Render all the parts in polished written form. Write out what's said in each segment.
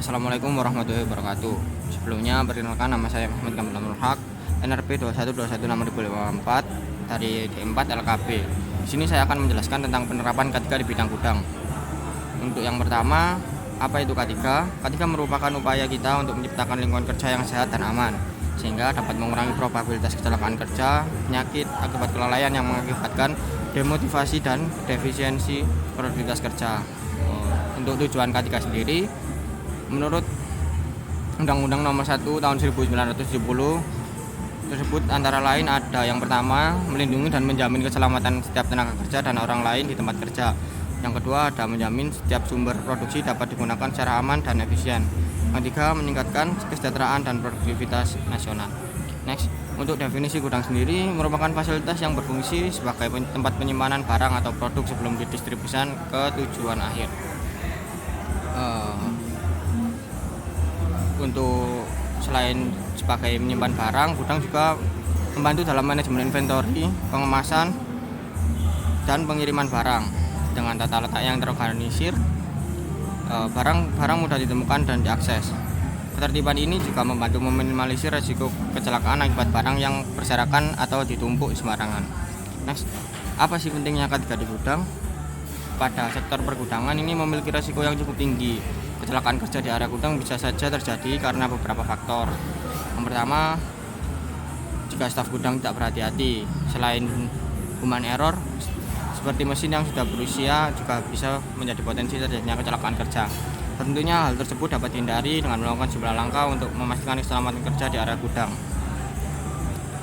Assalamualaikum warahmatullahi wabarakatuh. Sebelumnya perkenalkan, nama saya Muhammad Kamil Amrul Haq, NRP 2121/2024 dari D4 LKB. Di sini saya akan menjelaskan tentang penerapan K3 di bidang gudang. Untuk yang pertama, apa itu K3? K3 merupakan upaya kita untuk menciptakan lingkungan kerja yang sehat dan aman, sehingga dapat mengurangi probabilitas kecelakaan kerja, penyakit akibat kelalaian yang mengakibatkan demotivasi dan defisiensi produktivitas kerja. Untuk tujuan K3 sendiri, menurut Undang-Undang Nomor 1 Tahun 1970 tersebut antara lain ada yang pertama, melindungi dan menjamin keselamatan setiap tenaga kerja dan orang lain di tempat kerja. Yang kedua, ada menjamin setiap sumber produksi dapat digunakan secara aman dan efisien. Yang ketiga, meningkatkan kesejahteraan dan produktivitas nasional. Next, untuk definisi gudang sendiri merupakan fasilitas yang berfungsi sebagai tempat penyimpanan barang atau produk sebelum didistribusikan ke tujuan akhir. Untuk selain sebagai menyimpan barang, gudang juga membantu dalam manajemen inventory, pengemasan, dan pengiriman barang. Dengan tata letak yang terorganisir, barang mudah ditemukan dan diakses. Ketertiban ini juga membantu meminimalisir risiko kecelakaan akibat barang yang berserakan atau ditumpuk sembarangan. Next, apa sih pentingnya K3 di gudang? Pada sektor pergudangan ini memiliki risiko yang cukup tinggi. Kecelakaan kerja di area gudang bisa saja terjadi karena beberapa faktor. Yang pertama, jika staf gudang tidak berhati-hati. Selain human error, seperti mesin yang sudah berusia juga bisa menjadi potensi terjadinya kecelakaan kerja. Tentunya hal tersebut dapat dihindari dengan melakukan sejumlah langkah untuk memastikan keselamatan kerja di area gudang.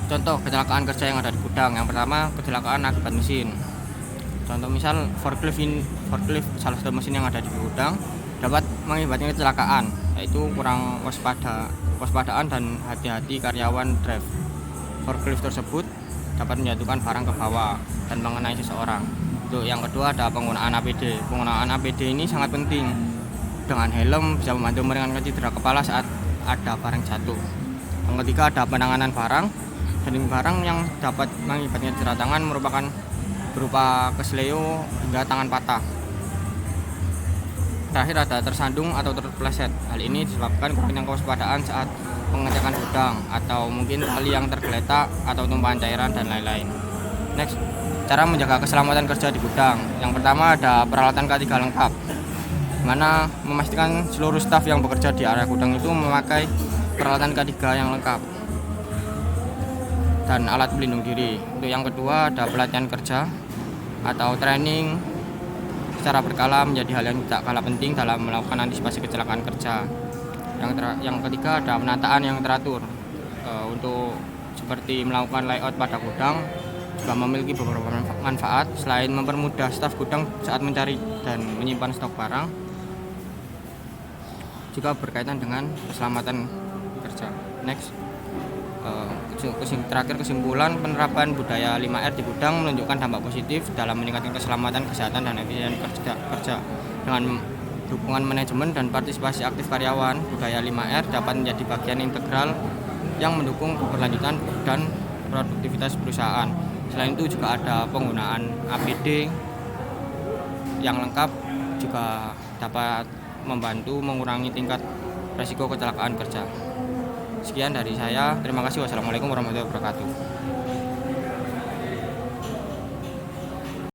Contoh kecelakaan kerja yang ada di gudang. Yang pertama, kecelakaan akibat mesin. Contoh misal forklift salah satu mesin yang ada di gudang dapat mengakibatkan kecelakaan, yaitu kurang waspadaan dan hati-hati karyawan drive forklift tersebut dapat menjatuhkan barang ke bawah dan mengenai seseorang. Untuk yang kedua, ada penggunaan APD. Penggunaan APD ini sangat penting. Dengan helm bisa membantu meringankan cedera kepala saat ada barang jatuh. Yang ketiga, ada penanganan barang. Dan barang yang dapat mengakibatkan cedera tangan merupakan berupa kesleo hingga tangan patah. Terakhir, ada tersandung atau terpeleset. Hal ini disebabkan kurangnya kewaspadaan saat pengecekan gudang, atau mungkin tali yang tergeletak atau tumpahan cairan dan lain-lain. Next, cara menjaga keselamatan kerja di gudang. Yang pertama, ada peralatan K3 lengkap, mana memastikan seluruh staf yang bekerja di area gudang itu memakai peralatan K3 yang lengkap dan alat pelindung diri. Untuk yang kedua, ada pelatihan kerja atau training secara berkala menjadi hal yang tidak kalah penting dalam melakukan antisipasi kecelakaan kerja. Yang ketiga, ada penataan yang teratur. Untuk seperti melakukan layout pada gudang juga memiliki beberapa manfaat. Selain mempermudah staf gudang saat mencari dan menyimpan stok barang, juga berkaitan dengan keselamatan kerja. Next, terakhir kesimpulan, penerapan budaya 5R di gudang menunjukkan dampak positif dalam meningkatkan keselamatan, kesehatan, dan efisiensi kerja. Dengan dukungan manajemen dan partisipasi aktif karyawan, budaya 5R dapat menjadi bagian integral yang mendukung keberlanjutan dan produktivitas perusahaan. Selain itu juga ada penggunaan APD yang lengkap juga dapat membantu mengurangi tingkat risiko kecelakaan kerja. Sekian dari saya. Terima kasih. Wassalamualaikum warahmatullahi wabarakatuh.